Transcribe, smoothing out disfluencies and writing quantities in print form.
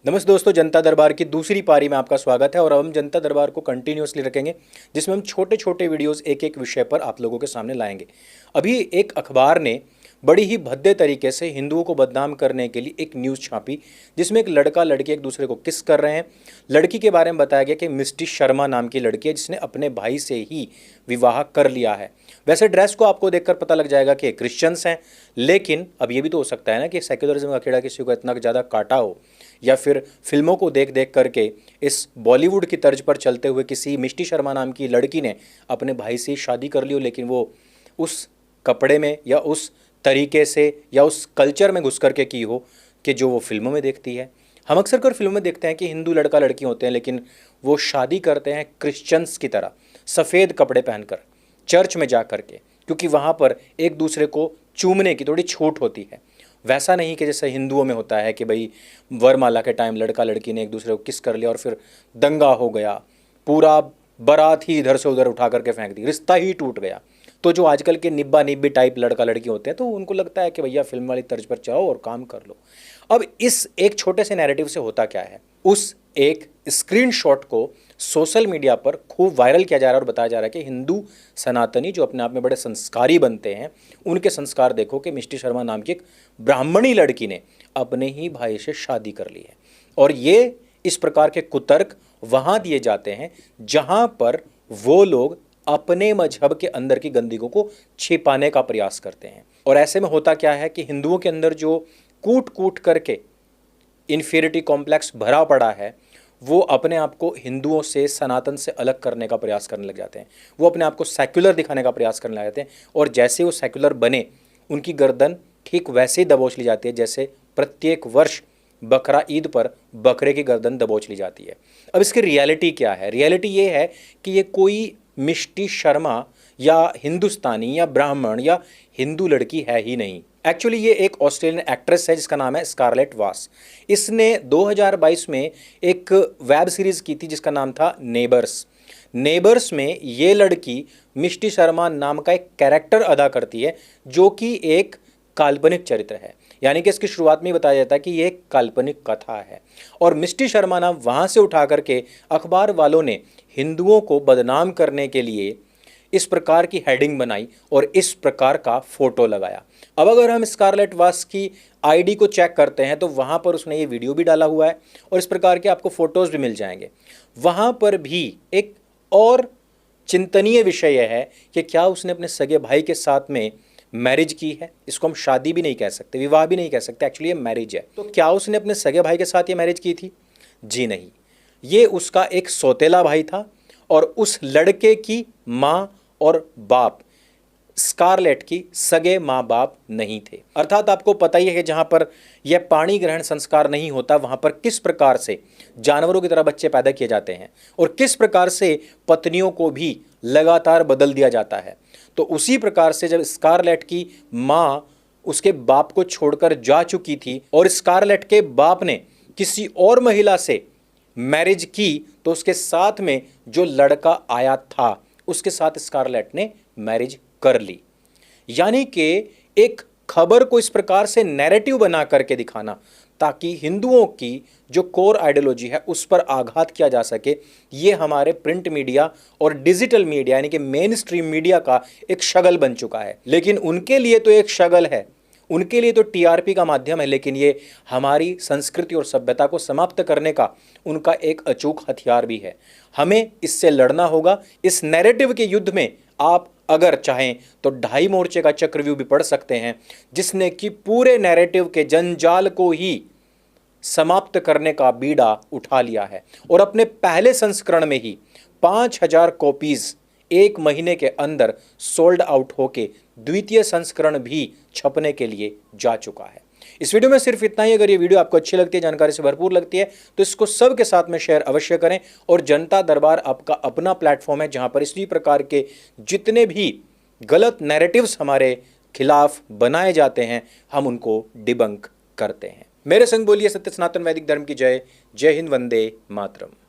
नमस्ते दोस्तों, जनता दरबार की दूसरी पारी में आपका स्वागत है। और अब हम जनता दरबार को कंटिन्यूअसली रखेंगे, जिसमें हम छोटे छोटे वीडियोस एक एक विषय पर आप लोगों के सामने लाएंगे। अभी एक अखबार ने बड़ी ही भद्दे तरीके से हिंदुओं को बदनाम करने के लिए एक न्यूज़ छापी, जिसमें एक लड़का लड़की एक दूसरे को किस कर रहे हैं। लड़की के बारे में बताया गया कि मिस्टी शर्मा नाम की लड़की है, जिसने अपने भाई से ही विवाह कर लिया है। वैसे ड्रेस को आपको देखकर पता लग जाएगा कि क्रिश्चियंस हैं, लेकिन अब ये भी तो हो सकता है ना कि सेक्युलरिज्म का कीड़ा किसी को इतना ज़्यादा काटा हो, या फिर फिल्मों को देख देख करके इस बॉलीवुड की तर्ज पर चलते हुए किसी मिष्टी शर्मा नाम की लड़की ने अपने भाई से शादी कर ली हो, लेकिन वो उस कपड़े में या उस तरीके से या उस कल्चर में घुस करके की हो कि जो वो फिल्मों में देखती है। हम अक्सर कर फिल्मों में देखते हैं कि हिंदू लड़का लड़की होते हैं, लेकिन वो शादी करते हैं क्रिश्चियंस की तरह, सफ़ेद कपड़े पहनकर, चर्च में जा कर के, क्योंकि वहाँ पर एक दूसरे को चूमने की थोड़ी छूट होती है। वैसा नहीं कि जैसे हिंदुओं में होता है कि भाई वरमाला के टाइम लड़का लड़की ने एक दूसरे को किस कर लिया और फिर दंगा हो गया, पूरा बारात ही इधर से उधर उठा करके फेंक दी, रिश्ता ही टूट गया। तो जो आजकल के निब्बा निब्बी टाइप लड़का लड़की होते हैं, तो उनको लगता है कि भैया फिल्म वाली तर्ज पर जाओ और काम कर लो। अब इस एक छोटे से नैरेटिव से होता क्या है, उस एक स्क्रीनशॉट को सोशल मीडिया पर खूब वायरल किया जा रहा है और बताया जा रहा है कि हिंदू सनातनी जो अपने आप में बड़े संस्कारी बनते हैं, उनके संस्कार देखो कि मिष्टी शर्मा नाम की एक ब्राह्मणी लड़की ने अपने ही भाई से शादी कर ली है। और ये इस प्रकार के कुतर्क वहाँ दिए जाते हैं जहाँ पर वो लोग अपने मजहब के अंदर की गंदगी को छिपाने का प्रयास करते हैं। और ऐसे में होता क्या है कि हिंदुओं के अंदर जो कूट कूट करके इन्फीरिटी कॉम्प्लेक्स भरा पड़ा है, वो अपने आप को हिंदुओं से, सनातन से अलग करने का प्रयास करने लग जाते हैं। वो अपने आप को सेक्युलर दिखाने का प्रयास करने लग जाते हैं, और जैसे वो सेक्युलर बने, उनकी गर्दन ठीक वैसे ही दबोच ली जाती है जैसे प्रत्येक वर्ष बकरा ईद पर बकरे की गर्दन दबोच ली जाती है। अब इसकी रियलिटी क्या है? रियलिटी ये है कि ये कोई मिष्टी शर्मा या हिंदुस्तानी या ब्राह्मण या हिंदू लड़की है ही नहीं। एक्चुअली ये एक ऑस्ट्रेलियन एक्ट्रेस है जिसका नाम है स्कारलेट वास। इसने 2022 में एक वेब सीरीज़ की थी जिसका नाम था नेबर्स। नेबर्स में ये लड़की मिष्टी शर्मा नाम का एक कैरेक्टर अदा करती है, जो कि एक काल्पनिक चरित्र है। यानी कि इसकी शुरुआत में ही बताया जाता है कि ये एक काल्पनिक कथा है, और मिष्टी शर्मा नाम वहाँ से उठा करके अखबार वालों ने हिंदुओं को बदनाम करने के लिए इस प्रकार की हेडिंग बनाई और इस प्रकार का फोटो लगाया। अब अगर हम स्कारलेट वास की आईडी को चेक करते हैं तो वहाँ पर उसने ये वीडियो भी डाला हुआ है और इस प्रकार के आपको फोटोज़ भी मिल जाएंगे। वहाँ पर भी एक और चिंतनीय विषय यह है कि क्या उसने अपने सगे भाई के साथ में मैरिज की है। इसको हम शादी भी नहीं कह सकते, विवाह भी नहीं कह सकते, एक्चुअली ये मैरिज है। तो क्या उसने अपने सगे भाई के साथ ये मैरिज की थी? जी नहीं, ये उसका एक सौतेला भाई था, और उस लड़के की माँ और बाप स्कारलेट की सगे माँ बाप नहीं थे। अर्थात आपको पता ही है कि जहाँ पर यह पाणी ग्रहण संस्कार नहीं होता, वहाँ पर किस प्रकार से जानवरों की तरह बच्चे पैदा किए जाते हैं और किस प्रकार से पत्नियों को भी लगातार बदल दिया जाता है। तो उसी प्रकार से जब स्कारलेट की माँ उसके बाप को छोड़कर जा चुकी थी और स्कारलेट के बाप ने किसी और महिला से मैरिज की, तो उसके साथ में जो लड़का आया था उसके साथ स्कारलेट ने मैरिज कर ली। यानी कि एक खबर को इस प्रकार से नैरेटिव बना करके दिखाना ताकि हिंदुओं की जो कोर आइडियोलॉजी है उस पर आघात किया जा सके, ये हमारे प्रिंट मीडिया और डिजिटल मीडिया यानी कि मेन स्ट्रीम मीडिया का एक शगल बन चुका है। लेकिन उनके लिए तो एक शगल है, उनके लिए तो टीआरपी का माध्यम है, लेकिन ये हमारी संस्कृति और सभ्यता को समाप्त करने का उनका एक अचूक हथियार भी है। हमें इससे लड़ना होगा। इस नैरेटिव के युद्ध में आप अगर चाहें तो 2.5 मोर्चे का चक्रव्यूह भी पढ़ सकते हैं, जिसने कि पूरे नैरेटिव के जंजाल को ही समाप्त करने का बीड़ा उठा लिया है, और अपने पहले संस्करण में ही 5000 कॉपीज एक महीने के अंदर सोल्ड आउट होके द्वितीय संस्करण भी छपने के लिए जा चुका है। इस वीडियो में सिर्फ इतना ही। अगर ये वीडियो आपको अच्छी लगती है, जानकारी से भरपूर लगती है, तो इसको सबके साथ में शेयर अवश्य करें। और जनता दरबार आपका अपना प्लेटफॉर्म है जहां पर इसी प्रकार के जितने भी गलत नैरेटिव्स हमारे खिलाफ बनाए जाते हैं, हम उनको डिबंक करते हैं। मेरे संग बोलिए सत्य सनातन वैदिक धर्म की जय। जय हिंद, वंदे मातरम।